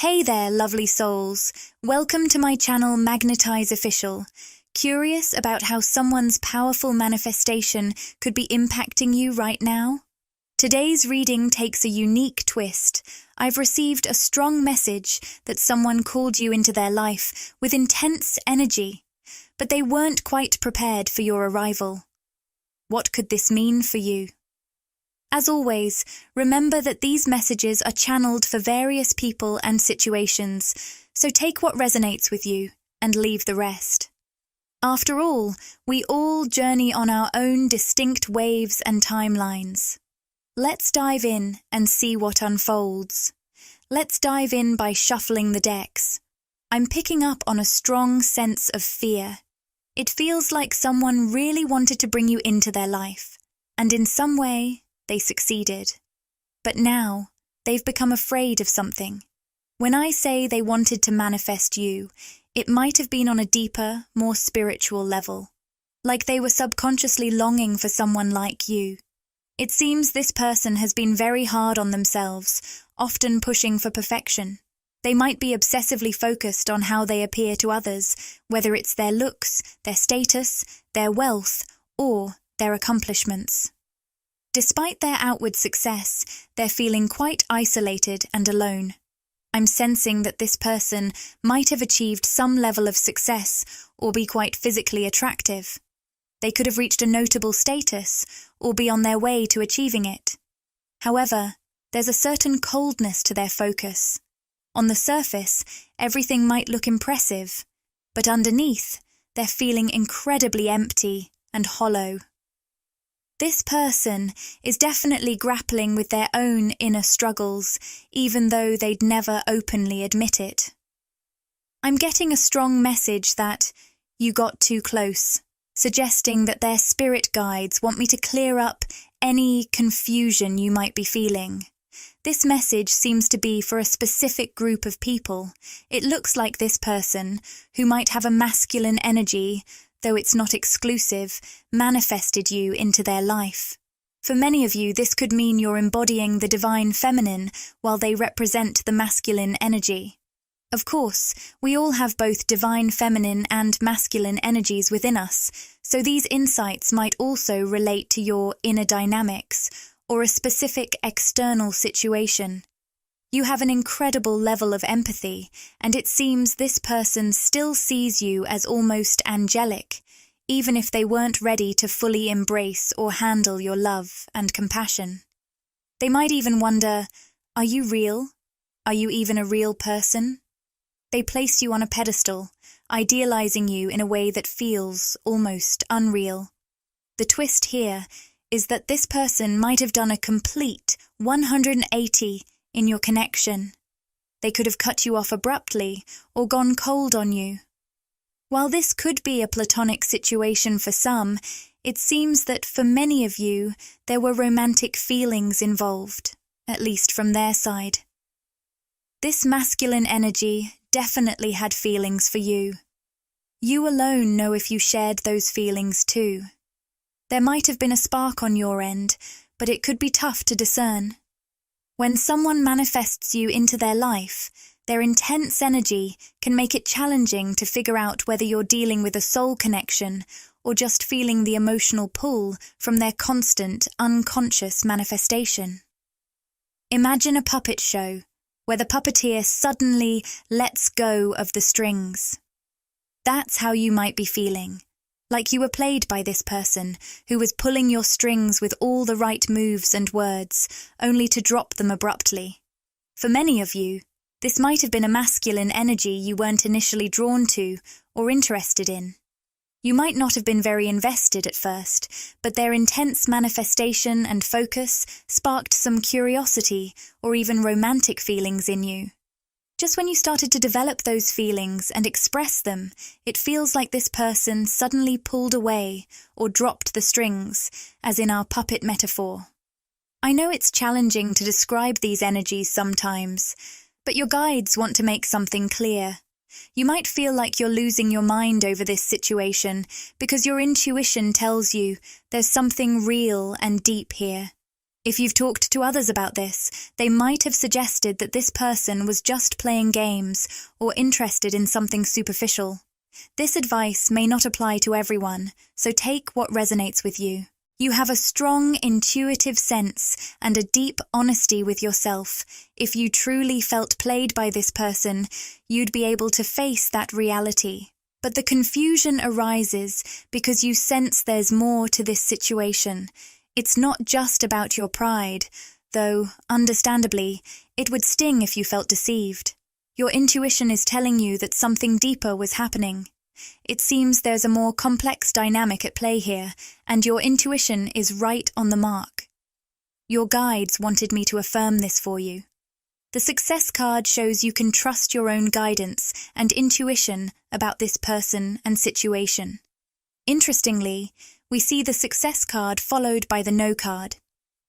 Hey there, lovely souls. Welcome to my channel Magnetize Official. Curious about how someone's powerful manifestation could be impacting you right now? Today's reading takes a unique twist. I've received a strong message that someone called you into their life with intense energy, but they weren't quite prepared for your arrival. What could this mean for you? As always, remember that these messages are channeled for various people and situations, so take what resonates with you and leave the rest. After all, we all journey on our own distinct waves and timelines. Let's dive in and see what unfolds. Let's dive in by shuffling the decks. I'm picking up on a strong sense of fear. It feels like someone really wanted to bring you into their life, and in some way, they succeeded. But now, they've become afraid of something. When I say they wanted to manifest you, it might have been on a deeper, more spiritual level. Like they were subconsciously longing for someone like you. It seems this person has been very hard on themselves, often pushing for perfection. They might be obsessively focused on how they appear to others, whether it's their looks, their status, their wealth, or their accomplishments. Despite their outward success, they're feeling quite isolated and alone. I'm sensing that this person might have achieved some level of success or be quite physically attractive. They could have reached a notable status or be on their way to achieving it. However, there's a certain coldness to their focus. On the surface, everything might look impressive, but underneath, they're feeling incredibly empty and hollow. This person is definitely grappling with their own inner struggles, even though they'd never openly admit it. I'm getting a strong message that you got too close, suggesting that their spirit guides want me to clear up any confusion you might be feeling. This message seems to be for a specific group of people. It looks like this person, who might have a masculine energy, though it's not exclusive, manifested you into their life. For many of you, this could mean you're embodying the divine feminine while they represent the masculine energy. Of course, we all have both divine feminine and masculine energies within us, so these insights might also relate to your inner dynamics or a specific external situation. You have an incredible level of empathy, and it seems this person still sees you as almost angelic, even if they weren't ready to fully embrace or handle your love and compassion. They might even wonder, are you real? Are you even a real person? They place you on a pedestal, idealizing you in a way that feels almost unreal. The twist here is that this person might have done a complete 180 in your connection. They could have cut you off abruptly or gone cold on you. While this could be a platonic situation for some, it seems that for many of you, there were romantic feelings involved, at least from their side. This masculine energy definitely had feelings for you. You alone know if you shared those feelings too. There might have been a spark on your end, but it could be tough to discern. When someone manifests you into their life, their intense energy can make it challenging to figure out whether you're dealing with a soul connection or just feeling the emotional pull from their constant, unconscious manifestation. Imagine a puppet show where the puppeteer suddenly lets go of the strings. That's how you might be feeling, like you were played by this person who was pulling your strings with all the right moves and words, only to drop them abruptly. For many of you, this might have been a masculine energy you weren't initially drawn to or interested in. You might not have been very invested at first, but their intense manifestation and focus sparked some curiosity or even romantic feelings in you. Just when you started to develop those feelings and express them, it feels like this person suddenly pulled away or dropped the strings, as in our puppet metaphor. I know it's challenging to describe these energies sometimes, but your guides want to make something clear. You might feel like you're losing your mind over this situation because your intuition tells you there's something real and deep here. If you've talked to others about this, they might have suggested that this person was just playing games or interested in something superficial. This advice may not apply to everyone, so take what resonates with you. You have a strong intuitive sense and a deep honesty with yourself. If you truly felt played by this person, you'd be able to face that reality. But the confusion arises because you sense there's more to this situation. It's not just about your pride, though, understandably, it would sting if you felt deceived. Your intuition is telling you that something deeper was happening. It seems there's a more complex dynamic at play here, and your intuition is right on the mark. Your guides wanted me to affirm this for you. The success card shows you can trust your own guidance and intuition about this person and situation. Interestingly, we see the success card followed by the no card.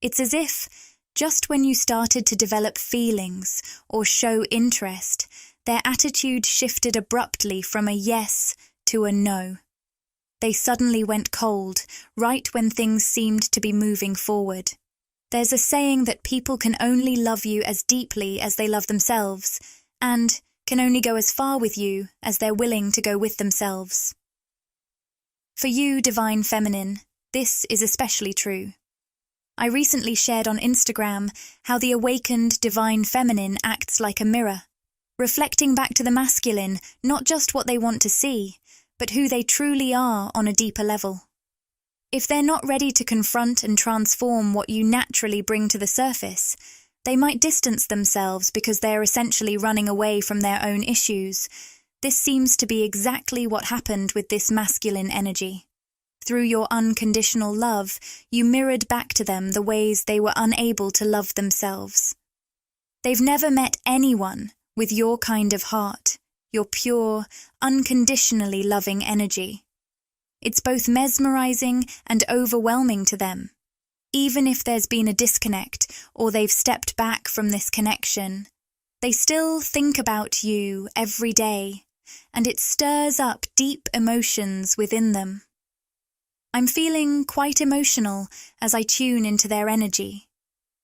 It's as if, just when you started to develop feelings or show interest, their attitude shifted abruptly from a yes to a no. They suddenly went cold, right when things seemed to be moving forward. There's a saying that people can only love you as deeply as they love themselves, and can only go as far with you as they're willing to go with themselves. For you, Divine Feminine, this is especially true. I recently shared on Instagram how the awakened Divine Feminine acts like a mirror, reflecting back to the masculine not just what they want to see, but who they truly are on a deeper level. If they're not ready to confront and transform what you naturally bring to the surface, they might distance themselves because they're essentially running away from their own issues. This seems to be exactly what happened with this masculine energy. Through your unconditional love, you mirrored back to them the ways they were unable to love themselves. They've never met anyone with your kind of heart, your pure, unconditionally loving energy. It's both mesmerizing and overwhelming to them. Even if there's been a disconnect or they've stepped back from this connection, they still think about you every day, and it stirs up deep emotions within them. I'm feeling quite emotional as I tune into their energy.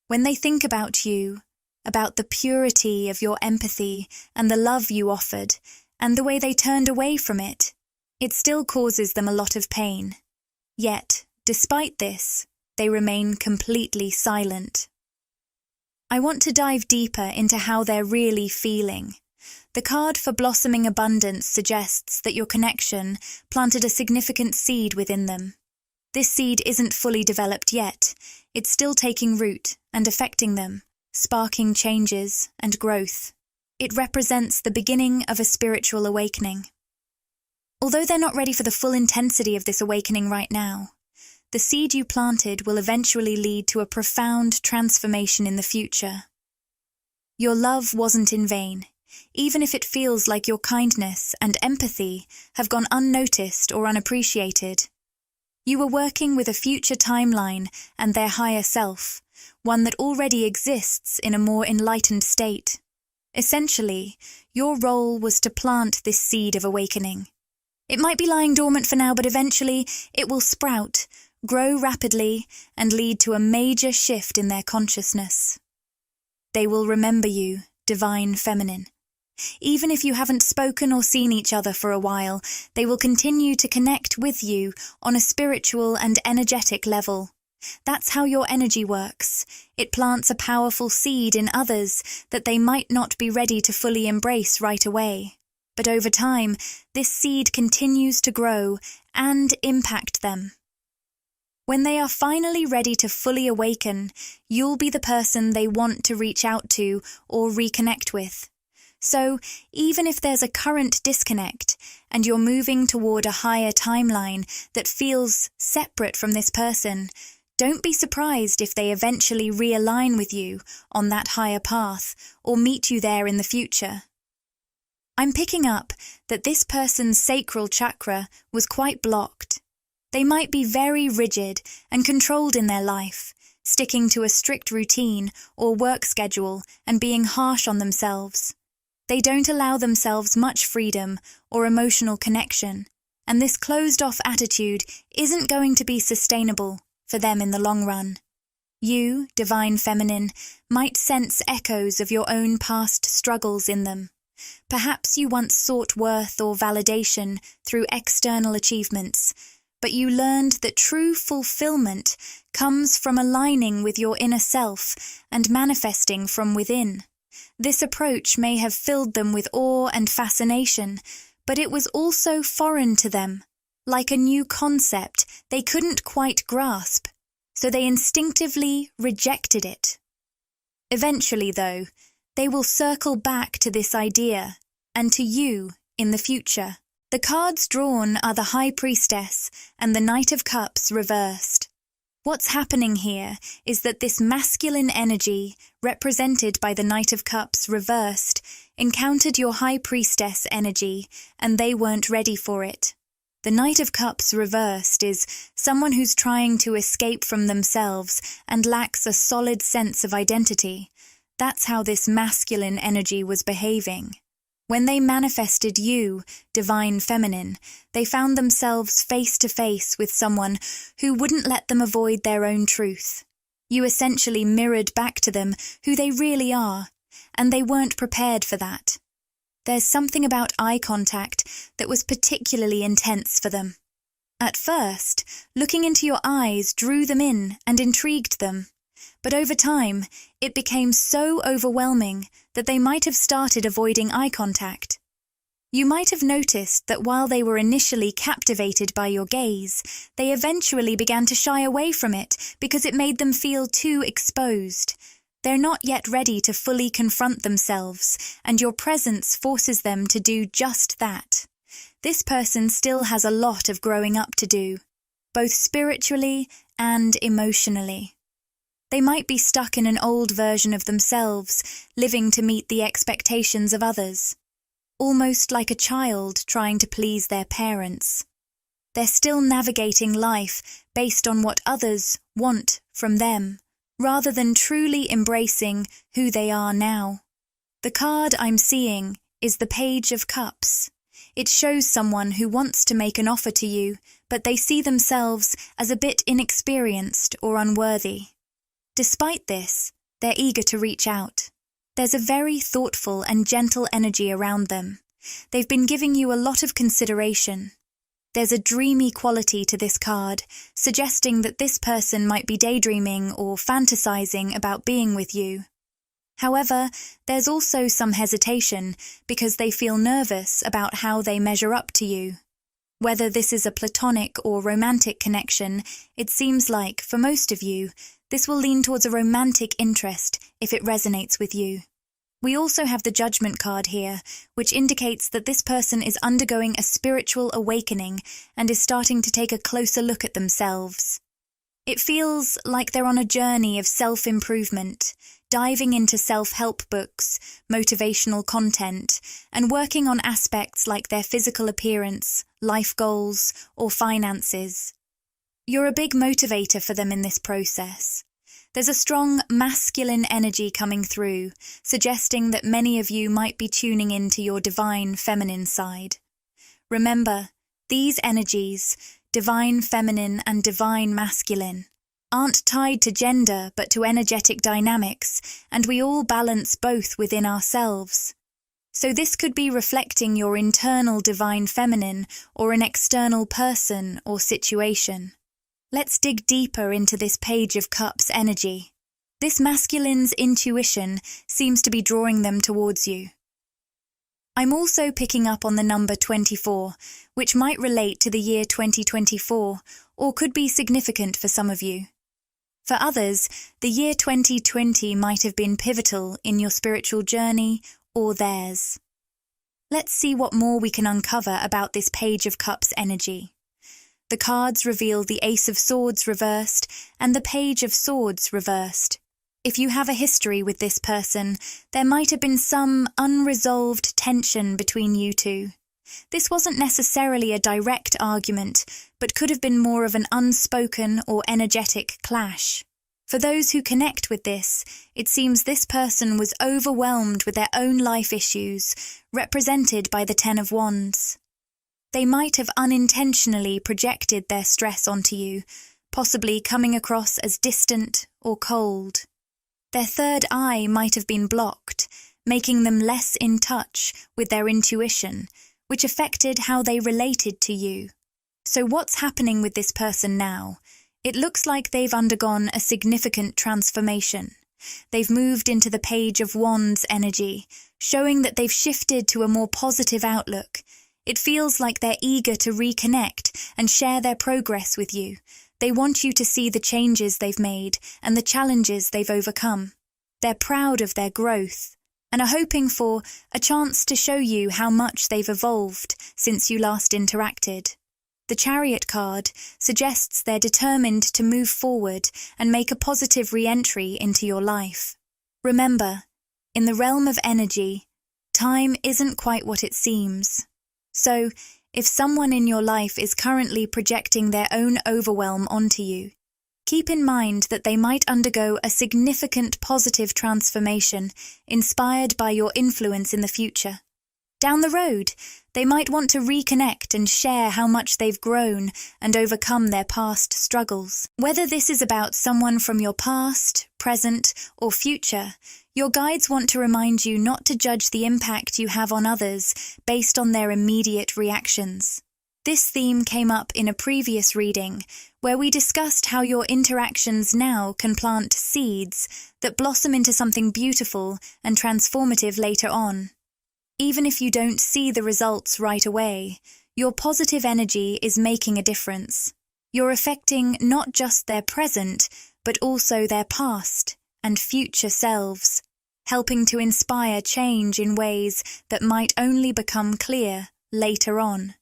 When they think about you, about the purity of your empathy and the love you offered, and the way they turned away from it, it still causes them a lot of pain. Yet, despite this, they remain completely silent. I want to dive deeper into how they're really feeling. The card for Blossoming Abundance suggests that your connection planted a significant seed within them. This seed isn't fully developed yet. It's still taking root and affecting them, sparking changes and growth. It represents the beginning of a spiritual awakening. Although they're not ready for the full intensity of this awakening right now, the seed you planted will eventually lead to a profound transformation in the future. Your love wasn't in vain, even if it feels like your kindness and empathy have gone unnoticed or unappreciated. You were working with a future timeline and their higher self, one that already exists in a more enlightened state. Essentially, your role was to plant this seed of awakening. It might be lying dormant for now, but eventually it will sprout, grow rapidly, and lead to a major shift in their consciousness. They will remember you, Divine Feminine. Even if you haven't spoken or seen each other for a while, they will continue to connect with you on a spiritual and energetic level. That's how your energy works. It plants a powerful seed in others that they might not be ready to fully embrace right away. But over time, this seed continues to grow and impact them. When they are finally ready to fully awaken, you'll be the person they want to reach out to or reconnect with. So, even if there's a current disconnect and you're moving toward a higher timeline that feels separate from this person, don't be surprised if they eventually realign with you on that higher path or meet you there in the future. I'm picking up that this person's sacral chakra was quite blocked. They might be very rigid and controlled in their life, sticking to a strict routine or work schedule and being harsh on themselves. They don't allow themselves much freedom or emotional connection, and this closed-off attitude isn't going to be sustainable for them in the long run. You, Divine Feminine, might sense echoes of your own past struggles in them. Perhaps you once sought worth or validation through external achievements, but you learned that true fulfillment comes from aligning with your inner self and manifesting from within. This approach may have filled them with awe and fascination, but it was also foreign to them, like a new concept they couldn't quite grasp, so they instinctively rejected it. Eventually, though, they will circle back to this idea, and to you in the future. The cards drawn are the High Priestess and the Knight of Cups reversed. What's happening here is that this masculine energy, represented by the Knight of Cups reversed, encountered your High Priestess energy, and they weren't ready for it. The Knight of Cups reversed is someone who's trying to escape from themselves and lacks a solid sense of identity. That's how this masculine energy was behaving. When they manifested you, Divine Feminine, they found themselves face to face with someone who wouldn't let them avoid their own truth. You essentially mirrored back to them who they really are, and they weren't prepared for that. There's something about eye contact that was particularly intense for them. At first, looking into your eyes drew them in and intrigued them. But over time, it became so overwhelming that they might have started avoiding eye contact. You might have noticed that while they were initially captivated by your gaze, they eventually began to shy away from it because it made them feel too exposed. They're not yet ready to fully confront themselves, and your presence forces them to do just that. This person still has a lot of growing up to do, both spiritually and emotionally. They might be stuck in an old version of themselves, living to meet the expectations of others. Almost like a child trying to please their parents. They're still navigating life based on what others want from them, rather than truly embracing who they are now. The card I'm seeing is the Page of Cups. It shows someone who wants to make an offer to you, but they see themselves as a bit inexperienced or unworthy. Despite this, they're eager to reach out. There's a very thoughtful and gentle energy around them. They've been giving you a lot of consideration. There's a dreamy quality to this card, suggesting that this person might be daydreaming or fantasizing about being with you. However, there's also some hesitation because they feel nervous about how they measure up to you. Whether this is a platonic or romantic connection, it seems like, for most of you, this will lean towards a romantic interest if it resonates with you. We also have the Judgment card here, which indicates that this person is undergoing a spiritual awakening and is starting to take a closer look at themselves. It feels like they're on a journey of self-improvement, diving into self-help books, motivational content, and working on aspects like their physical appearance, life goals, or finances. You're a big motivator for them in this process. There's a strong masculine energy coming through, suggesting that many of you might be tuning into your divine feminine side. Remember, these energies, divine feminine and divine masculine, aren't tied to gender but to energetic dynamics, and we all balance both within ourselves. So this could be reflecting your internal divine feminine or an external person or situation. Let's dig deeper into this Page of Cups energy. This masculine's intuition seems to be drawing them towards you. I'm also picking up on the number 24, which might relate to the year 2024, or could be significant for some of you. For others, the year 2020 might have been pivotal in your spiritual journey or theirs. Let's see what more we can uncover about this Page of Cups energy. The cards reveal the Ace of Swords reversed and the Page of Swords reversed. If you have a history with this person, there might have been some unresolved tension between you two. This wasn't necessarily a direct argument, but could have been more of an unspoken or energetic clash. For those who connect with this, it seems this person was overwhelmed with their own life issues, represented by the Ten of Wands. They might have unintentionally projected their stress onto you, possibly coming across as distant or cold. Their third eye might have been blocked, making them less in touch with their intuition, which affected how they related to you. So what's happening with this person now? It looks like they've undergone a significant transformation. They've moved into the Page of Wands energy, showing that they've shifted to a more positive outlook. It feels like they're eager to reconnect and share their progress with you. They want you to see the changes they've made and the challenges they've overcome. They're proud of their growth and are hoping for a chance to show you how much they've evolved since you last interacted. The Chariot card suggests they're determined to move forward and make a positive re-entry into your life. Remember, in the realm of energy, time isn't quite what it seems. So, if someone in your life is currently projecting their own overwhelm onto you, keep in mind that they might undergo a significant positive transformation inspired by your influence in the future. Down the road, they might want to reconnect and share how much they've grown and overcome their past struggles. Whether this is about someone from your past, present, or future, your guides want to remind you not to judge the impact you have on others based on their immediate reactions. This theme came up in a previous reading, where we discussed how your interactions now can plant seeds that blossom into something beautiful and transformative later on. Even if you don't see the results right away, your positive energy is making a difference. You're affecting not just their present, but also their past and future selves, helping to inspire change in ways that might only become clear later on.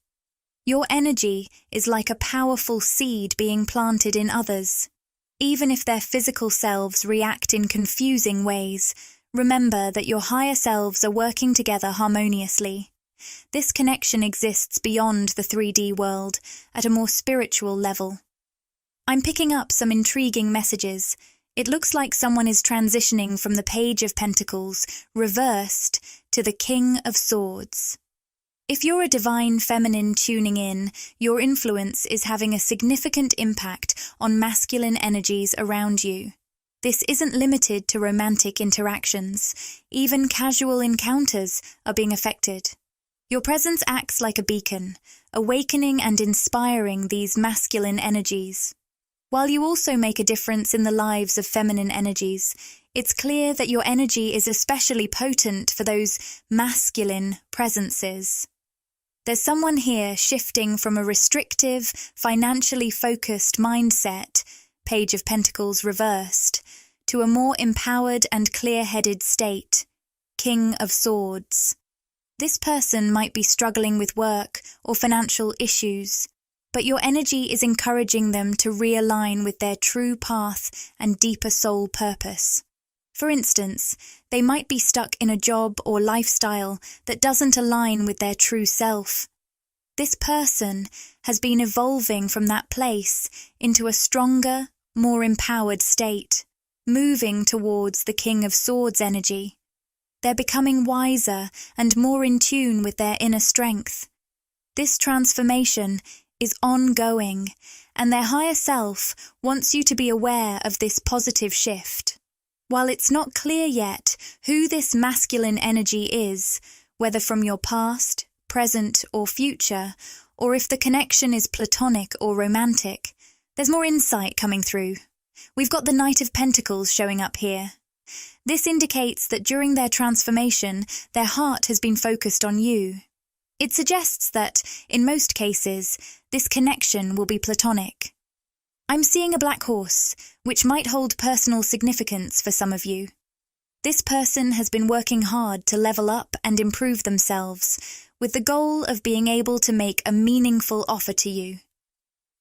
Your energy is like a powerful seed being planted in others. Even if their physical selves react in confusing ways, remember that your higher selves are working together harmoniously. This connection exists beyond the 3D world, at a more spiritual level. I'm picking up some intriguing messages. It looks like someone is transitioning from the Page of Pentacles, reversed, to the King of Swords. If you're a divine feminine tuning in, your influence is having a significant impact on masculine energies around you. This isn't limited to romantic interactions. Even casual encounters are being affected. Your presence acts like a beacon, awakening and inspiring these masculine energies. While you also make a difference in the lives of feminine energies, it's clear that your energy is especially potent for those masculine presences. There's someone here shifting from a restrictive, financially focused mindset, Page of Pentacles reversed, to a more empowered and clear-headed state, King of Swords. This person might be struggling with work or financial issues, but your energy is encouraging them to realign with their true path and deeper soul purpose. For instance, they might be stuck in a job or lifestyle that doesn't align with their true self. This person has been evolving from that place into a stronger, more empowered state, moving towards the King of Swords energy. They're becoming wiser and more in tune with their inner strength. This transformation is ongoing, and their higher self wants you to be aware of this positive shift. While it's not clear yet who this masculine energy is, whether from your past, present, or future, or if the connection is platonic or romantic, there's more insight coming through. We've got the Knight of Pentacles showing up here. This indicates that during their transformation, their heart has been focused on you. It suggests that, in most cases, this connection will be platonic. I'm seeing a black horse, which might hold personal significance for some of you. This person has been working hard to level up and improve themselves, with the goal of being able to make a meaningful offer to you.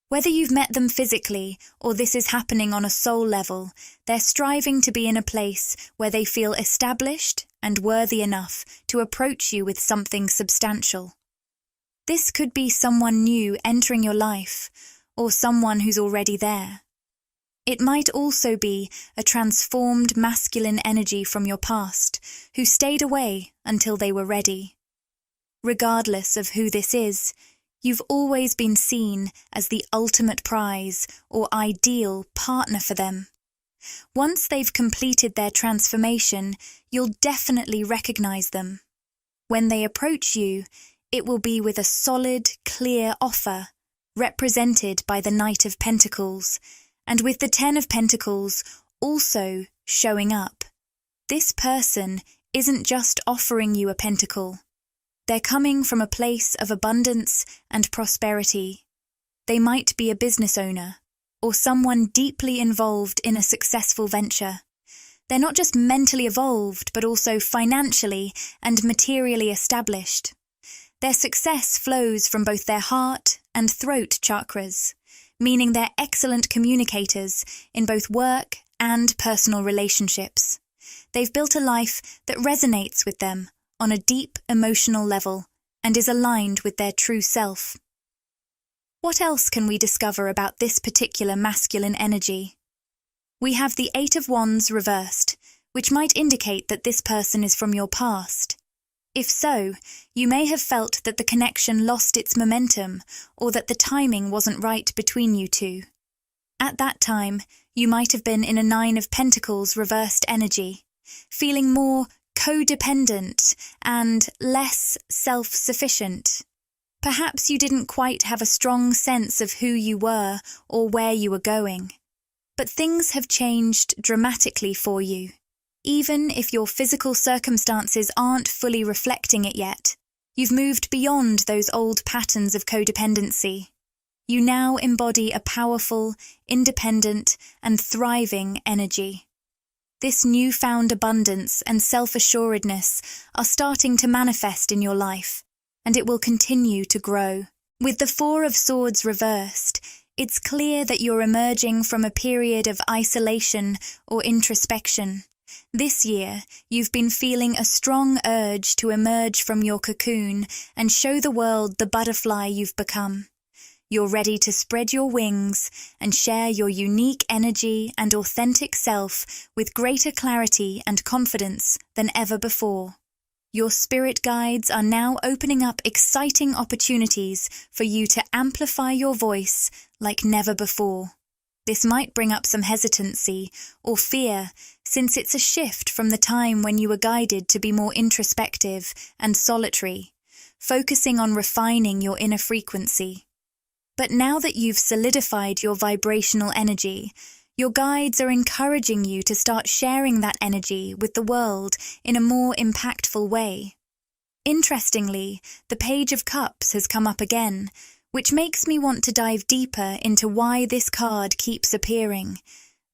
Whether you've met them physically or this is happening on a soul level, they're striving to be in a place where they feel established and worthy enough to approach you with something substantial. This could be someone new entering your life, or someone who's already there. It might also be a transformed masculine energy from your past, who stayed away until they were ready. Regardless of who this is, you've always been seen as the ultimate prize or ideal partner for them. Once they've completed their transformation, you'll definitely recognize them. When they approach you, it will be with a solid, clear offer, represented by the Knight of Pentacles, and with the Ten of Pentacles also showing up. This person isn't just offering you a pentacle. They're coming from a place of abundance and prosperity. They might be a business owner, or someone deeply involved in a successful venture. They're not just mentally evolved, but also financially and materially established. Their success flows from both their heart and throat chakras, meaning they're excellent communicators in both work and personal relationships. They've built a life that resonates with them on a deep emotional level and is aligned with their true self. What else can we discover about this particular masculine energy? We have the Eight of Wands reversed, which might indicate that this person is from your past. If so, you may have felt that the connection lost its momentum or that the timing wasn't right between you two. At that time, you might have been in a Nine of Pentacles reversed energy, feeling more codependent and less self-sufficient. Perhaps you didn't quite have a strong sense of who you were or where you were going. But things have changed dramatically for you. Even if your physical circumstances aren't fully reflecting it yet, you've moved beyond those old patterns of codependency. You now embody a powerful, independent, and thriving energy. This newfound abundance and self-assuredness are starting to manifest in your life, and it will continue to grow. With the Four of Swords reversed, it's clear that you're emerging from a period of isolation or introspection. This year, you've been feeling a strong urge to emerge from your cocoon and show the world the butterfly you've become. You're ready to spread your wings and share your unique energy and authentic self with greater clarity and confidence than ever before. Your spirit guides are now opening up exciting opportunities for you to amplify your voice like never before. This might bring up some hesitancy or fear, since it's a shift from the time when you were guided to be more introspective and solitary, focusing on refining your inner frequency. But now that you've solidified your vibrational energy, your guides are encouraging you to start sharing that energy with the world in a more impactful way. Interestingly, the Page of Cups has come up again, which makes me want to dive deeper into why this card keeps appearing.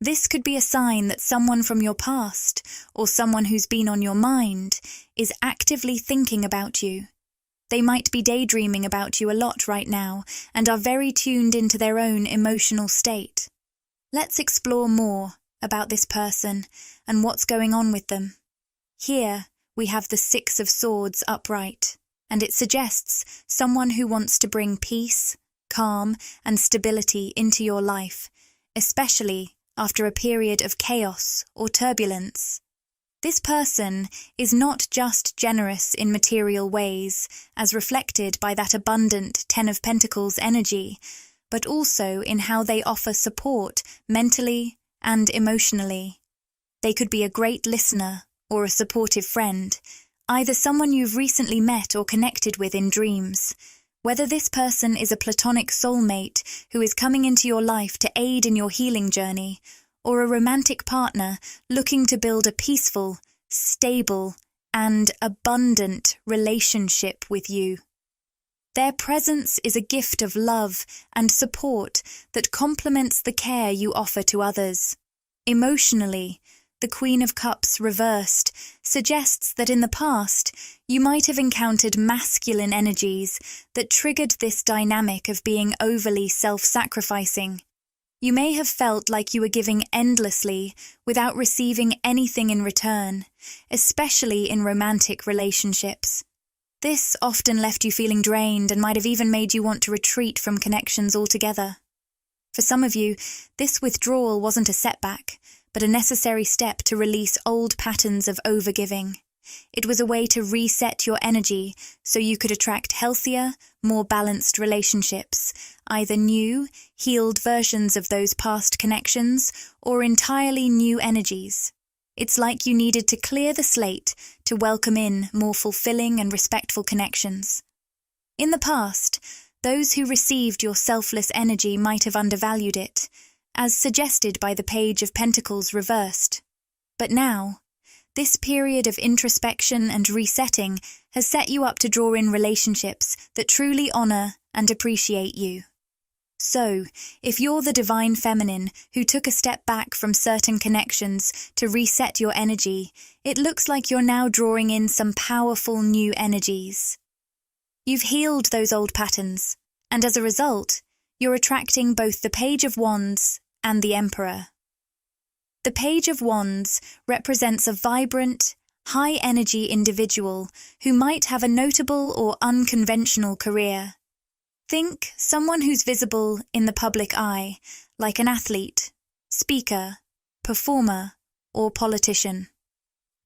This could be a sign that someone from your past, or someone who's been on your mind, is actively thinking about you. They might be daydreaming about you a lot right now and are very tuned into their own emotional state. Let's explore more about this person and what's going on with them. Here we have the Six of Swords upright, and it suggests someone who wants to bring peace, calm, and stability into your life, especially after a period of chaos or turbulence. This person is not just generous in material ways, as reflected by that abundant Ten of Pentacles energy, but also in how they offer support mentally and emotionally. They could be a great listener or a supportive friend, either someone you've recently met or connected with in dreams. Whether this person is a platonic soulmate who is coming into your life to aid in your healing journey, or a romantic partner looking to build a peaceful, stable, and abundant relationship with you. Their presence is a gift of love and support that complements the care you offer to others. Emotionally, the Queen of Cups reversed suggests that in the past you might have encountered masculine energies that triggered this dynamic of being overly self-sacrificing. You may have felt like you were giving endlessly without receiving anything in return, especially in romantic relationships. This often left you feeling drained and might have even made you want to retreat from connections altogether. For some of you, this withdrawal wasn't a setback, but a necessary step to release old patterns of overgiving. It was a way to reset your energy so you could attract healthier, more balanced relationships, either new, healed versions of those past connections or entirely new energies. It's like you needed to clear the slate to welcome in more fulfilling and respectful connections. In the past, those who received your selfless energy might have undervalued it, as suggested by the Page of Pentacles reversed. But now, this period of introspection and resetting has set you up to draw in relationships that truly honor and appreciate you. So, if you're the divine feminine who took a step back from certain connections to reset your energy, it looks like you're now drawing in some powerful new energies. You've healed those old patterns, and as a result, you're attracting both the Page of Wands and the Emperor. The Page of Wands represents a vibrant, high-energy individual who might have a notable or unconventional career. Think someone who's visible in the public eye, like an athlete, speaker, performer, or politician.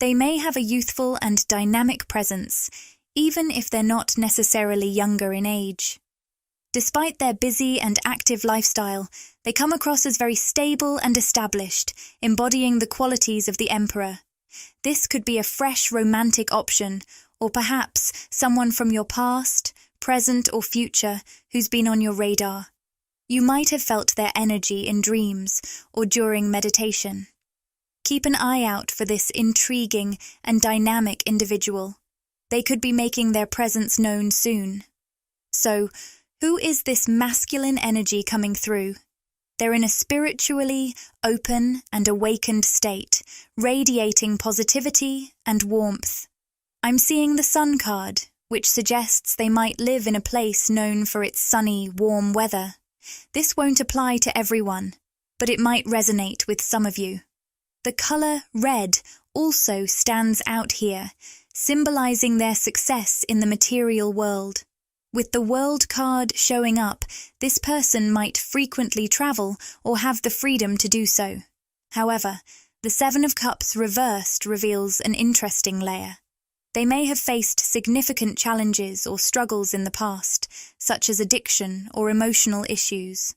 They may have a youthful and dynamic presence, even if they're not necessarily younger in age. Despite their busy and active lifestyle, they come across as very stable and established, embodying the qualities of the Emperor. This could be a fresh romantic option, or perhaps someone from your past, present or future who's been on your radar. You might have felt their energy in dreams or during meditation. Keep an eye out for this intriguing and dynamic individual. They could be making their presence known soon. So, who is this masculine energy coming through? They're in a spiritually open and awakened state, radiating positivity and warmth. I'm seeing the Sun card, which suggests they might live in a place known for its sunny, warm weather. This won't apply to everyone, but it might resonate with some of you. The color red also stands out here, symbolizing their success in the material world. With the World card showing up, this person might frequently travel or have the freedom to do so. However, the Seven of Cups reversed reveals an interesting layer. They may have faced significant challenges or struggles in the past, such as addiction or emotional issues.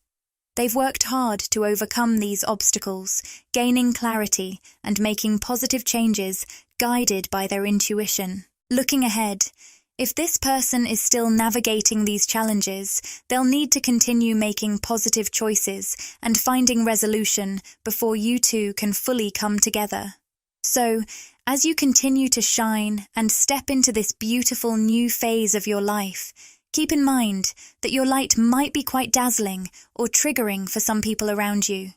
They've worked hard to overcome these obstacles, gaining clarity and making positive changes guided by their intuition. Looking ahead, if this person is still navigating these challenges, they'll need to continue making positive choices and finding resolution before you two can fully come together. So, as you continue to shine and step into this beautiful new phase of your life, keep in mind that your light might be quite dazzling or triggering for some people around you.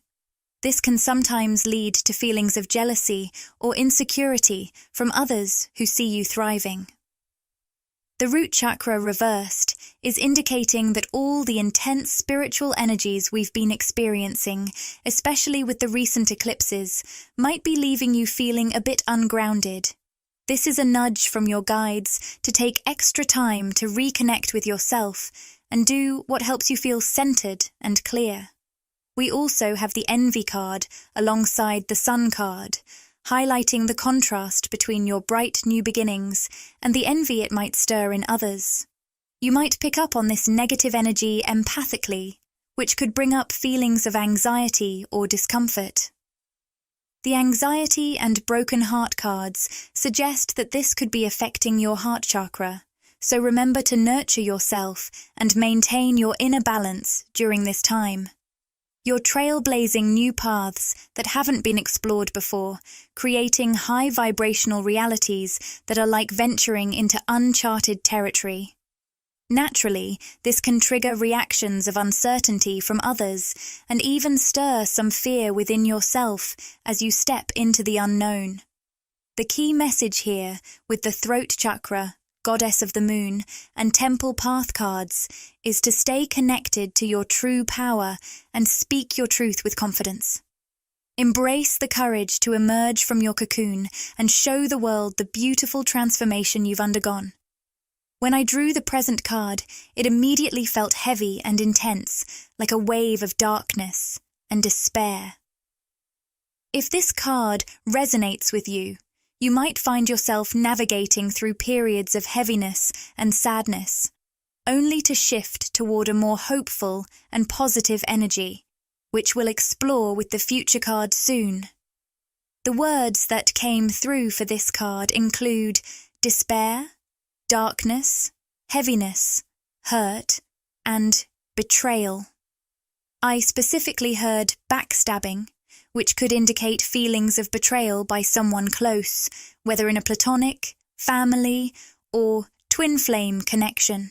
This can sometimes lead to feelings of jealousy or insecurity from others who see you thriving. The root chakra reversed is indicating that all the intense spiritual energies we've been experiencing, especially with the recent eclipses, might be leaving you feeling a bit ungrounded. This is a nudge from your guides to take extra time to reconnect with yourself and do what helps you feel centered and clear. We also have the Envy card alongside the Sun card, highlighting the contrast between your bright new beginnings and the envy it might stir in others. You might pick up on this negative energy empathically, which could bring up feelings of anxiety or discomfort. The Anxiety and Broken Heart cards suggest that this could be affecting your heart chakra, so remember to nurture yourself and maintain your inner balance during this time. You're trailblazing new paths that haven't been explored before, creating high vibrational realities that are like venturing into uncharted territory. Naturally, this can trigger reactions of uncertainty from others and even stir some fear within yourself as you step into the unknown. The key message here, with the Throat chakra, Goddess of the Moon, and Temple Path cards, is to stay connected to your true power and speak your truth with confidence. Embrace the courage to emerge from your cocoon and show the world the beautiful transformation you've undergone. When I drew the Present card, it immediately felt heavy and intense, like a wave of darkness and despair. If this card resonates with you, You might find yourself navigating through periods of heaviness and sadness, only to shift toward a more hopeful and positive energy, which we'll explore with the future card soon. The words that came through for this card include despair, darkness, heaviness, hurt, and betrayal. I specifically heard backstabbing, which could indicate feelings of betrayal by someone close, whether in a platonic, family, or twin flame connection.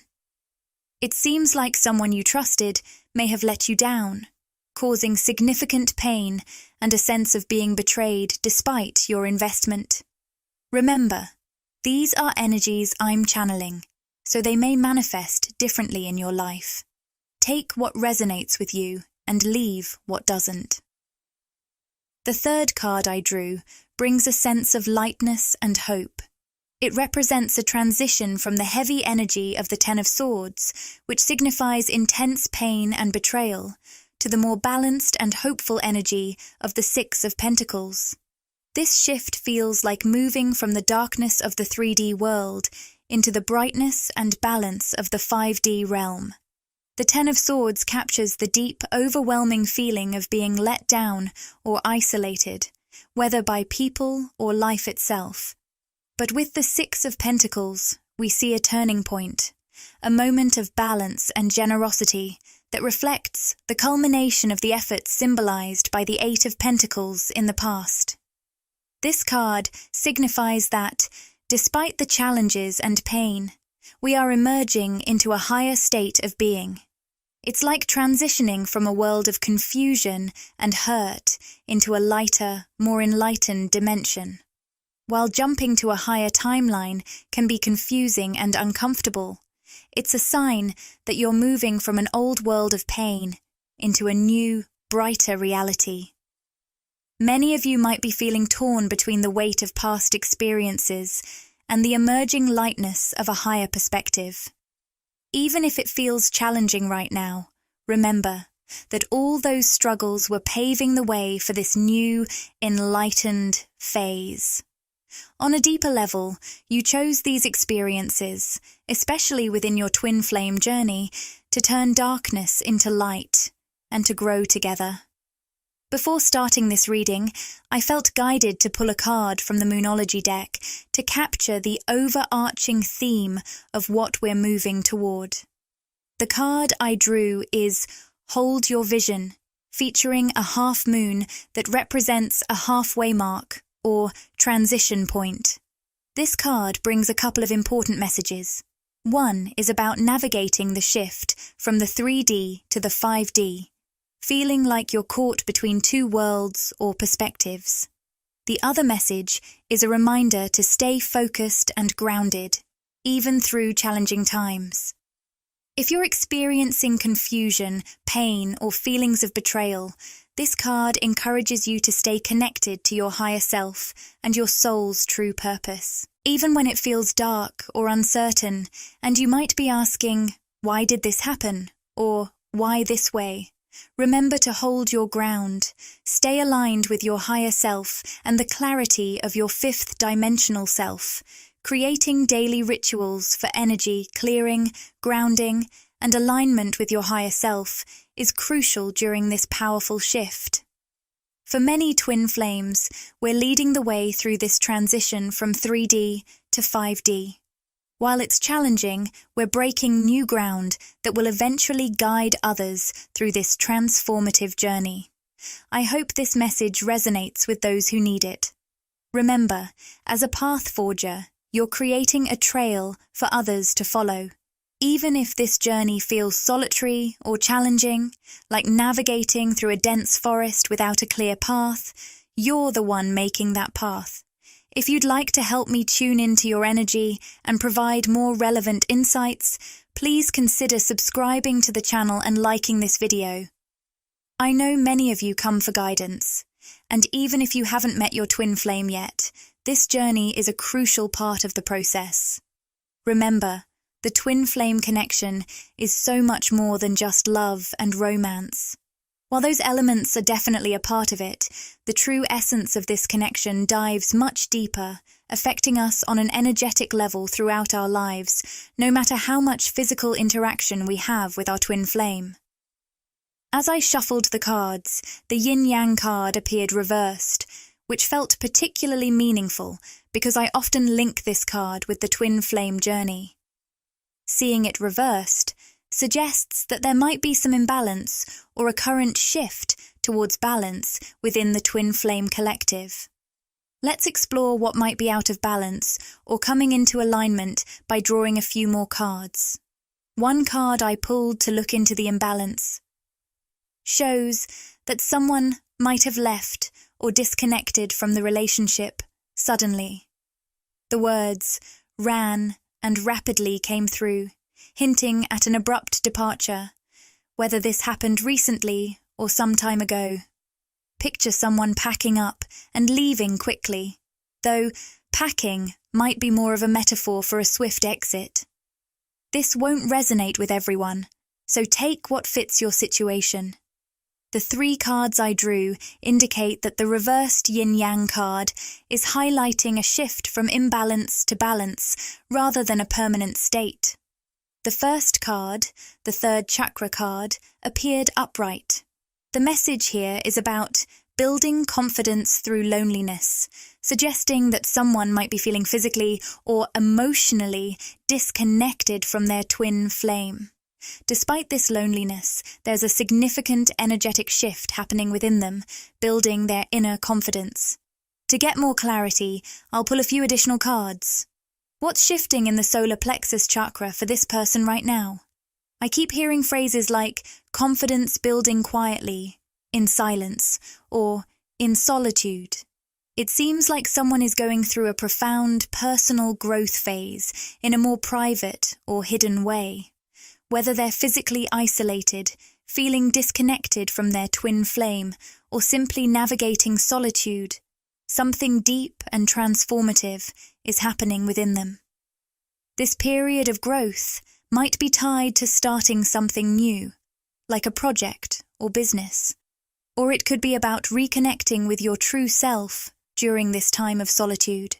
It seems like someone you trusted may have let you down, causing significant pain and a sense of being betrayed despite your investment. Remember, these are energies I'm channeling, so they may manifest differently in your life. Take what resonates with you and leave what doesn't. The third card I drew brings a sense of lightness and hope. It represents a transition from the heavy energy of the Ten of Swords, which signifies intense pain and betrayal, to the more balanced and hopeful energy of the Six of Pentacles. This shift feels like moving from the darkness of the 3D world into the brightness and balance of the 5D realm. The Ten of Swords captures the deep, overwhelming feeling of being let down or isolated, whether by people or life itself. But with the Six of Pentacles, we see a turning point, a moment of balance and generosity that reflects the culmination of the efforts symbolized by the Eight of Pentacles in the past. This card signifies that, despite the challenges and pain, we are emerging into a higher state of being. It's like transitioning from a world of confusion and hurt into a lighter, more enlightened dimension. While jumping to a higher timeline can be confusing and uncomfortable, it's a sign that you're moving from an old world of pain into a new, brighter reality. Many of you might be feeling torn between the weight of past experiences and the emerging lightness of a higher perspective. Even if it feels challenging right now, remember that all those struggles were paving the way for this new, enlightened phase. On a deeper level, you chose these experiences, especially within your twin flame journey, to turn darkness into light and to grow together. Before starting this reading, I felt guided to pull a card from the Moonology deck to capture the overarching theme of what we're moving toward. The card I drew is Hold Your Vision, featuring a half moon that represents a halfway mark, or transition point. This card brings a couple of important messages. One is about navigating the shift from the 3D to the 5D, feeling like you're caught between two worlds or perspectives. The other message is a reminder to stay focused and grounded, even through challenging times. If you're experiencing confusion, pain, or feelings of betrayal, this card encourages you to stay connected to your higher self and your soul's true purpose. Even when it feels dark or uncertain, and you might be asking, why did this happen? Or why this way? Remember to hold your ground, stay aligned with your higher self and the clarity of your fifth dimensional self, creating daily rituals for energy clearing, grounding, and alignment with your higher self is crucial during this powerful shift. For many twin flames, we're leading the way through this transition from 3D to 5D. While it's challenging, we're breaking new ground that will eventually guide others through this transformative journey. I hope this message resonates with those who need it. Remember, as a path forger, you're creating a trail for others to follow. Even if this journey feels solitary or challenging, like navigating through a dense forest without a clear path, you're the one making that path. If you'd like to help me tune into your energy and provide more relevant insights, please consider subscribing to the channel and liking this video. I know many of you come for guidance, and even if you haven't met your twin flame yet, this journey is a crucial part of the process. Remember, the twin flame connection is so much more than just love and romance. While those elements are definitely a part of it, the true essence of this connection dives much deeper, affecting us on an energetic level throughout our lives, no matter how much physical interaction we have with our twin flame. As I shuffled the cards, the yin-yang card appeared reversed, which felt particularly meaningful because I often link this card with the twin flame journey. Seeing it reversed suggests that there might be some imbalance or a current shift towards balance within the twin flame collective. Let's explore what might be out of balance or coming into alignment by drawing a few more cards. One card I pulled to look into the imbalance shows that someone might have left or disconnected from the relationship suddenly. The words ran and rapidly came through, hinting at an abrupt departure, whether this happened recently or some time ago. Picture someone packing up and leaving quickly, though packing might be more of a metaphor for a swift exit. This won't resonate with everyone, so take what fits your situation. The 3 cards I drew indicate that the reversed yin-yang card is highlighting a shift from imbalance to balance rather than a permanent state. The first card, the 3rd chakra card, appeared upright. The message here is about building confidence through loneliness, suggesting that someone might be feeling physically or emotionally disconnected from their twin flame. Despite this loneliness, there's a significant energetic shift happening within them, building their inner confidence. To get more clarity, I'll pull a few additional cards. What's shifting in the solar plexus chakra for this person right now? I keep hearing phrases like confidence building quietly, in silence, or in solitude. It seems like someone is going through a profound personal growth phase in a more private or hidden way. Whether they're physically isolated, feeling disconnected from their twin flame, or simply navigating solitude, something deep and transformative is happening within them. This period of growth might be tied to starting something new, like a project or business, or it could be about reconnecting with your true self during this time of solitude.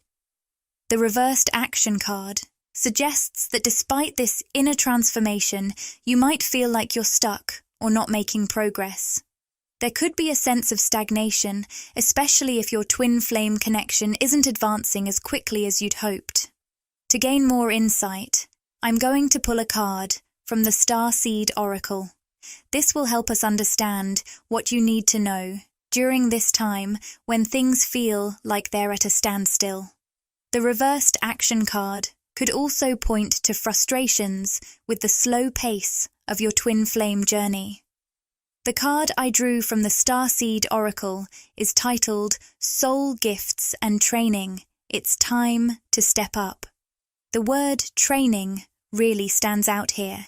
The reversed action card suggests that despite this inner transformation, you might feel like you're stuck or not making progress. There could be a sense of stagnation, especially if your twin flame connection isn't advancing as quickly as you'd hoped. To gain more insight, I'm going to pull a card from the Starseed Oracle. This will help us understand what you need to know during this time when things feel like they're at a standstill. The reversed action card could also point to frustrations with the slow pace of your twin flame journey. The card I drew from the Starseed Oracle is titled Soul Gifts and Training. It's time to step up. The word training really stands out here.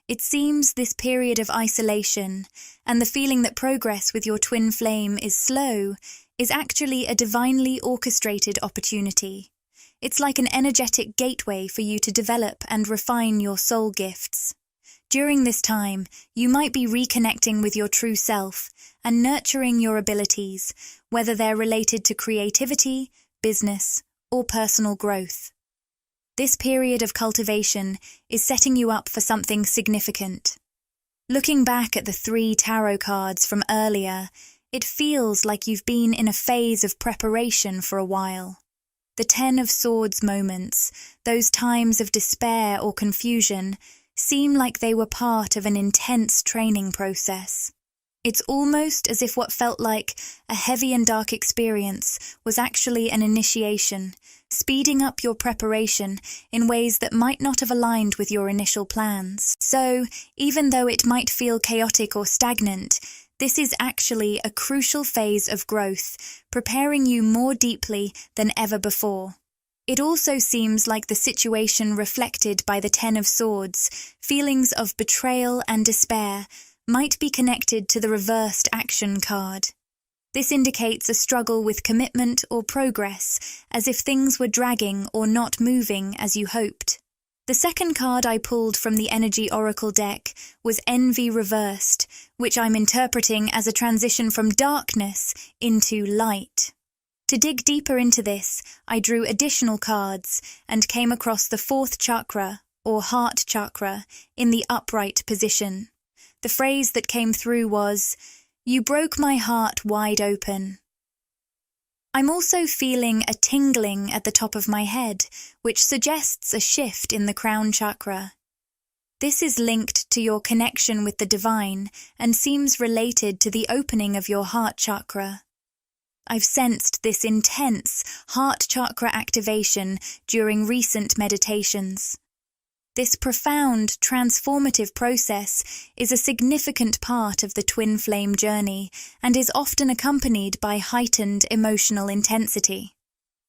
It seems this period of isolation and the feeling that progress with your twin flame is slow is actually a divinely orchestrated opportunity. It's like an energetic gateway for you to develop and refine your soul gifts. During this time, you might be reconnecting with your true self and nurturing your abilities, whether they're related to creativity, business, or personal growth. This period of cultivation is setting you up for something significant. Looking back at the 3 tarot cards from earlier, it feels like you've been in a phase of preparation for a while. The 10 of Swords moments, those times of despair or confusion, seem like they were part of an intense training process. It's almost as if what felt like a heavy and dark experience was actually an initiation, speeding up your preparation in ways that might not have aligned with your initial plans. So, even though it might feel chaotic or stagnant, this is actually a crucial phase of growth, preparing you more deeply than ever before. It also seems like the situation reflected by the 10 of Swords, feelings of betrayal and despair, might be connected to the reversed action card. This indicates a struggle with commitment or progress, as if things were dragging or not moving as you hoped. The second card I pulled from the Energy Oracle deck was Envy Reversed, which I'm interpreting as a transition from darkness into light. To dig deeper into this, I drew additional cards and came across the fourth chakra, or heart chakra, in the upright position. The phrase that came through was, "You broke my heart wide open." I'm also feeling a tingling at the top of my head, which suggests a shift in the crown chakra. This is linked to your connection with the divine and seems related to the opening of your heart chakra. I've sensed this intense heart chakra activation during recent meditations. This profound, transformative process is a significant part of the twin flame journey and is often accompanied by heightened emotional intensity.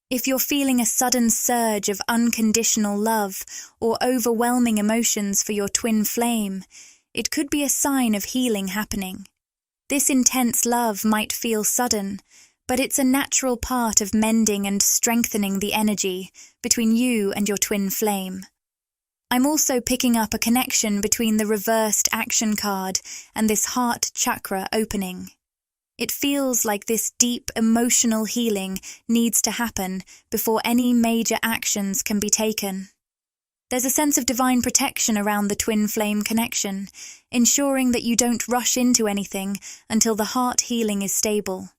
If you're feeling a sudden surge of unconditional love or overwhelming emotions for your twin flame, it could be a sign of healing happening. This intense love might feel sudden, but it's a natural part of mending and strengthening the energy between you and your twin flame. I'm also picking up a connection between the reversed action card and this heart chakra opening. It feels like this deep emotional healing needs to happen before any major actions can be taken. There's a sense of divine protection around the twin flame connection, ensuring that you don't rush into anything until the heart healing is stable.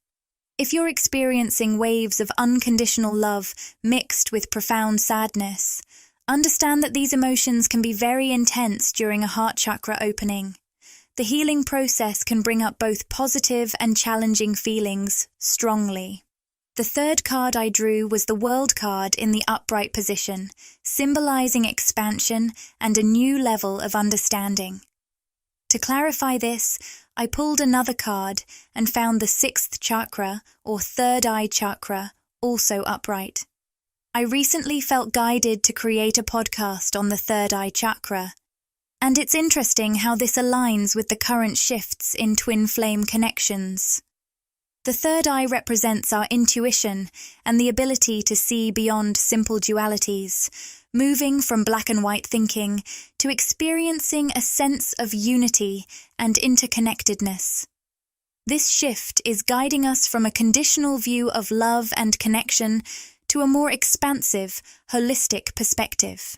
If you're experiencing waves of unconditional love mixed with profound sadness, understand that these emotions can be very intense during a heart chakra opening. The healing process can bring up both positive and challenging feelings strongly. The third card I drew was the World card in the upright position, symbolizing expansion and a new level of understanding. To clarify this, I pulled another card and found the sixth chakra, or third eye chakra, also upright. I recently felt guided to create a podcast on the third eye chakra, and it's interesting how this aligns with the current shifts in twin flame connections. The third eye represents our intuition and the ability to see beyond simple dualities, moving from black and white thinking to experiencing a sense of unity and interconnectedness. This shift is guiding us from a conditional view of love and connection to a more expansive, holistic perspective.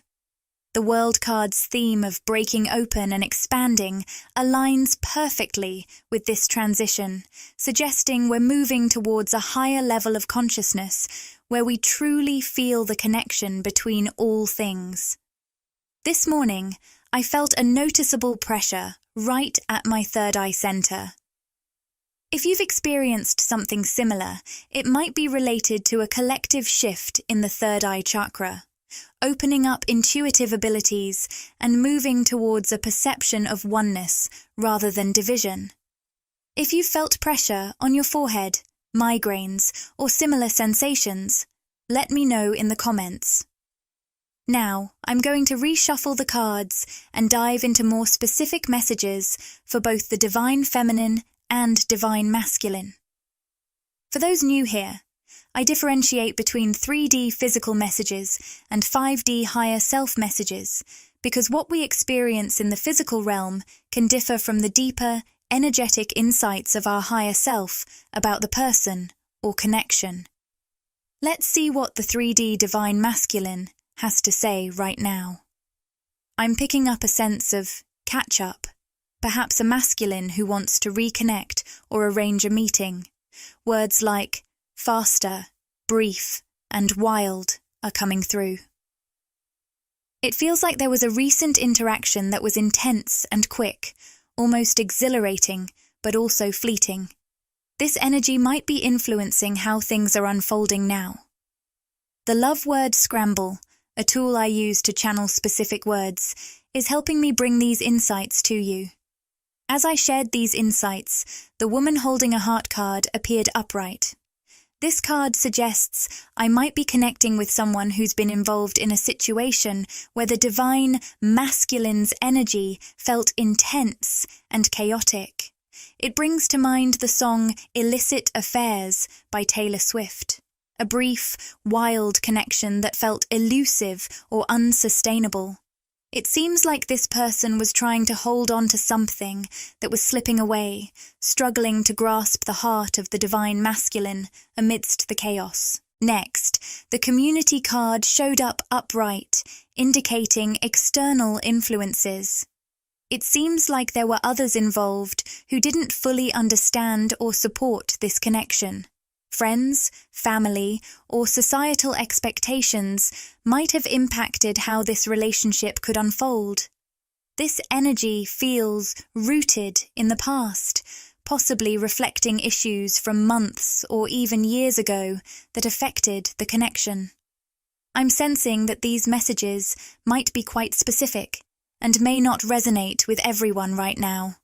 The World card's theme of breaking open and expanding aligns perfectly with this transition, suggesting we're moving towards a higher level of consciousness where we truly feel the connection between all things. This morning, I felt a noticeable pressure right at my third eye center. If you've experienced something similar, it might be related to a collective shift in the third eye chakra, opening up intuitive abilities and moving towards a perception of oneness rather than division. If you've felt pressure on your forehead, migraines, or similar sensations, let me know in the comments. Now, I'm going to reshuffle the cards and dive into more specific messages for both the Divine Feminine and Divine Masculine. For those new here, I differentiate between 3D physical messages and 5D higher self messages because what we experience in the physical realm can differ from the deeper, energetic insights of our higher self about the person or connection. Let's see what the 3D Divine Masculine has to say right now. I'm picking up a sense of catch-up, perhaps a masculine who wants to reconnect or arrange a meeting. Words like faster, brief, and wild are coming through. It feels like there was a recent interaction that was intense and quick, almost exhilarating, but also fleeting. This energy might be influencing how things are unfolding now. The love word scramble, a tool I use to channel specific words, is helping me bring these insights to you. As I shared these insights, the woman holding a heart card appeared upright. This card suggests I might be connecting with someone who's been involved in a situation where the divine masculine's energy felt intense and chaotic. It brings to mind the song Illicit Affairs by Taylor Swift, a brief, wild connection that felt elusive or unsustainable. It seems like this person was trying to hold on to something that was slipping away, struggling to grasp the heart of the divine masculine amidst the chaos. Next, the community card showed up upright, indicating external influences. It seems like there were others involved who didn't fully understand or support this connection. Friends, family, or societal expectations might have impacted how this relationship could unfold. This energy feels rooted in the past, possibly reflecting issues from months or even years ago that affected the connection. I'm sensing that these messages might be quite specific and may not resonate with everyone right now.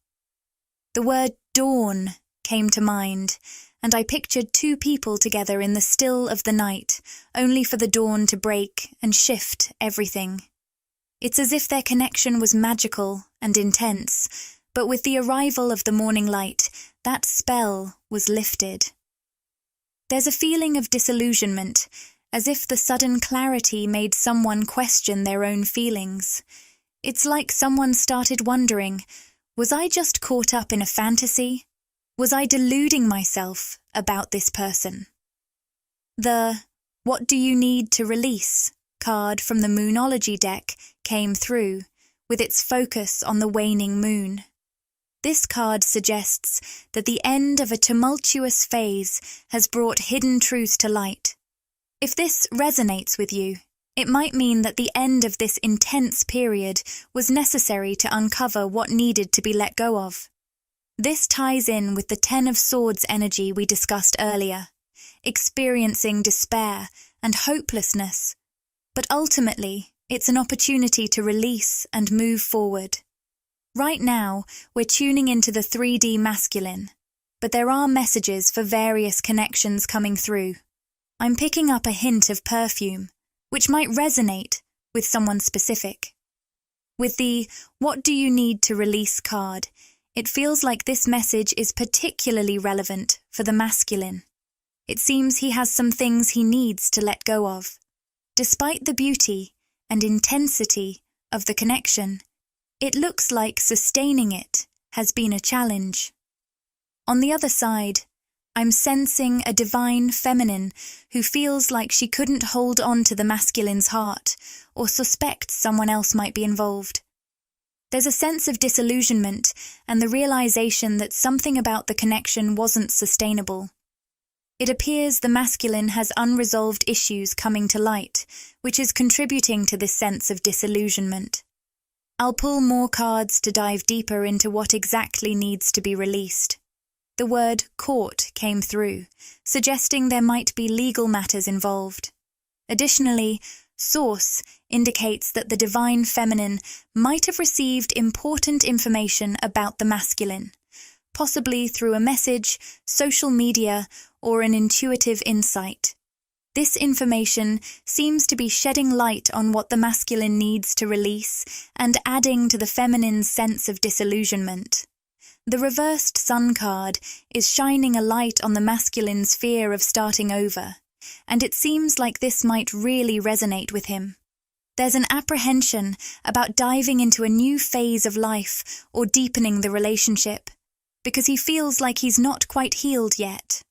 The word dawn came to mind, and I pictured two people together in the still of the night, only for the dawn to break and shift everything. It's as if their connection was magical and intense, but with the arrival of the morning light, that spell was lifted. There's a feeling of disillusionment, as if the sudden clarity made someone question their own feelings. It's like someone started wondering, was I just caught up in a fantasy? Was I deluding myself about this person? The "What do you need to release?" card from the Moonology deck came through, with its focus on the waning moon. This card suggests that the end of a tumultuous phase has brought hidden truths to light. If this resonates with you, it might mean that the end of this intense period was necessary to uncover what needed to be let go of. This ties in with the Ten of Swords energy we discussed earlier, experiencing despair and hopelessness. But ultimately, it's an opportunity to release and move forward. Right now, we're tuning into the 3D masculine, but there are messages for various connections coming through. I'm picking up a hint of perfume, which might resonate with someone specific. With the "What do you need to release?" card, it feels like this message is particularly relevant for the masculine. It seems he has some things he needs to let go of. Despite the beauty and intensity of the connection, it looks like sustaining it has been a challenge. On the other side, I'm sensing a divine feminine who feels like she couldn't hold on to the masculine's heart or suspects someone else might be involved. There's a sense of disillusionment and the realization that something about the connection wasn't sustainable. It appears the masculine has unresolved issues coming to light, which is contributing to this sense of disillusionment. I'll pull more cards to dive deeper into what exactly needs to be released. The word court came through, suggesting there might be legal matters involved. Additionally, source indicates that the divine feminine might have received important information about the masculine, possibly through a message, social media, or an intuitive insight. This information seems to be shedding light on what the masculine needs to release and adding to the feminine's sense of disillusionment. The reversed sun card is shining a light on the masculine's fear of starting over, and it seems like this might really resonate with him. There's an apprehension about diving into a new phase of life or deepening the relationship, because he feels like he's not quite healed yet.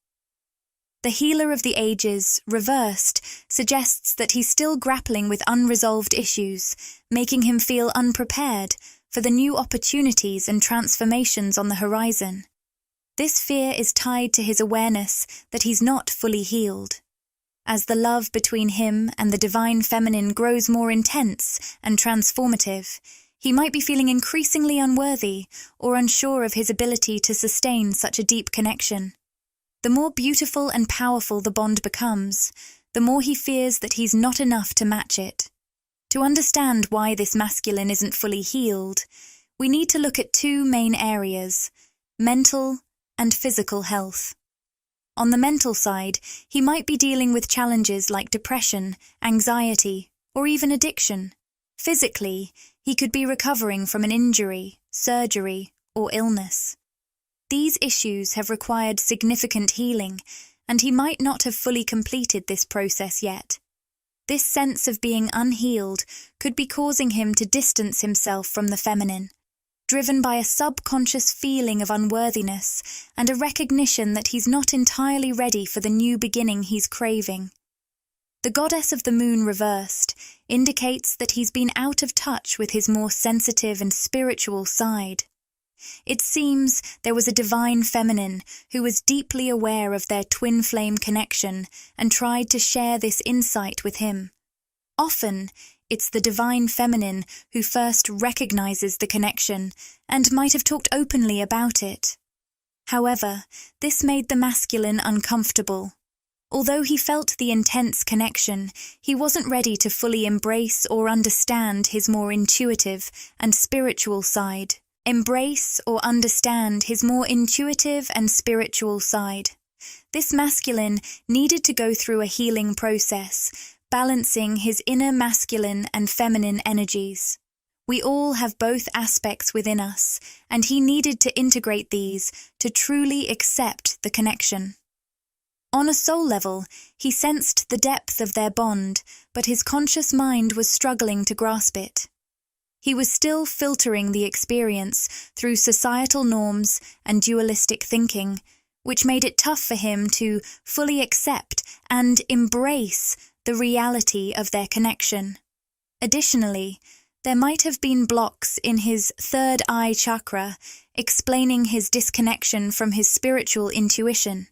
The Healer of the Ages, reversed, suggests that he's still grappling with unresolved issues, making him feel unprepared for the new opportunities and transformations on the horizon. This fear is tied to his awareness that he's not fully healed. As the love between him and the divine feminine grows more intense and transformative, he might be feeling increasingly unworthy or unsure of his ability to sustain such a deep connection. The more beautiful and powerful the bond becomes, the more he fears that he's not enough to match it. To understand why this masculine isn't fully healed, we need to look at two main areas: mental and physical health. On the mental side, he might be dealing with challenges like depression, anxiety, or even addiction. Physically, he could be recovering from an injury, surgery, or illness. These issues have required significant healing, and he might not have fully completed this process yet. This sense of being unhealed could be causing him to distance himself from the feminine, driven by a subconscious feeling of unworthiness and a recognition that he's not entirely ready for the new beginning he's craving. The goddess of the moon reversed indicates that he's been out of touch with his more sensitive and spiritual side. It seems there was a divine feminine who was deeply aware of their twin flame connection and tried to share this insight with him. Often, it's the divine feminine who first recognizes the connection and might have talked openly about it. However, this made the masculine uncomfortable. Although he felt the intense connection, he wasn't ready to fully embrace or understand his more intuitive and spiritual side. Embrace or understand his more intuitive and spiritual side. This masculine needed to go through a healing process, balancing his inner masculine and feminine energies. We all have both aspects within us, and he needed to integrate these to truly accept the connection. On a soul level, he sensed the depth of their bond, but his conscious mind was struggling to grasp it. He was still filtering the experience through societal norms and dualistic thinking, which made it tough for him to fully accept and embrace the reality of their connection. Additionally, there might have been blocks in his third eye chakra, explaining his disconnection from his spiritual intuition.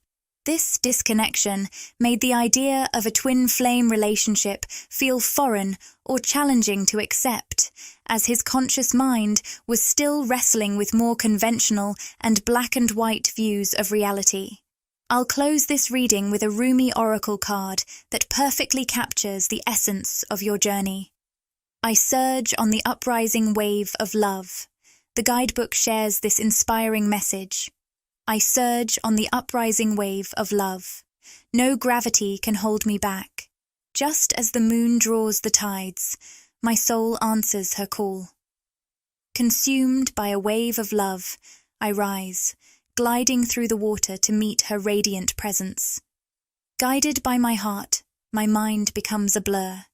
This disconnection made the idea of a twin flame relationship feel foreign or challenging to accept, as his conscious mind was still wrestling with more conventional and black and white views of reality. I'll close this reading with a Rumi oracle card that perfectly captures the essence of your journey. I surge on the uprising wave of love. The guidebook shares this inspiring message. I surge on the uprising wave of love. No gravity can hold me back. Just as the moon draws the tides, my soul answers her call. Consumed by a wave of love, I rise, gliding through the water to meet her radiant presence. Guided by my heart, my mind becomes a blur.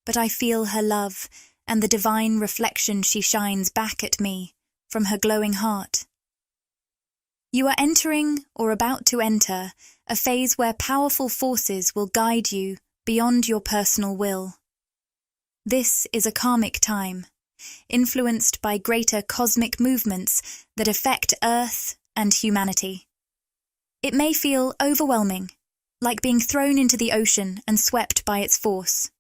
But I feel her love and the divine reflection she shines back at me from her glowing heart. You are entering or about to enter a phase where powerful forces will guide you beyond your personal will. This is a karmic time, influenced by greater cosmic movements that affect Earth and humanity. It may feel overwhelming, like being thrown into the ocean and swept by its force.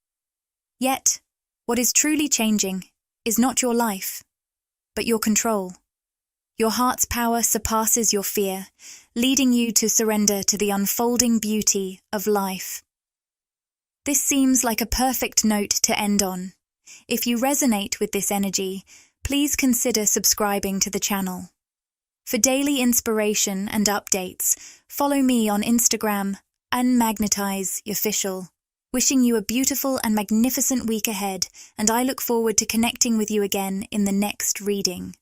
Yet, what is truly changing is not your life, but your control. Your heart's power surpasses your fear, leading you to surrender to the unfolding beauty of life. This seems like a perfect note to end on. If you resonate with this energy, please consider subscribing to the channel. For daily inspiration and updates, follow me on Instagram, By Magnetize Official. Wishing you a beautiful and magnificent week ahead, and I look forward to connecting with you again in the next reading.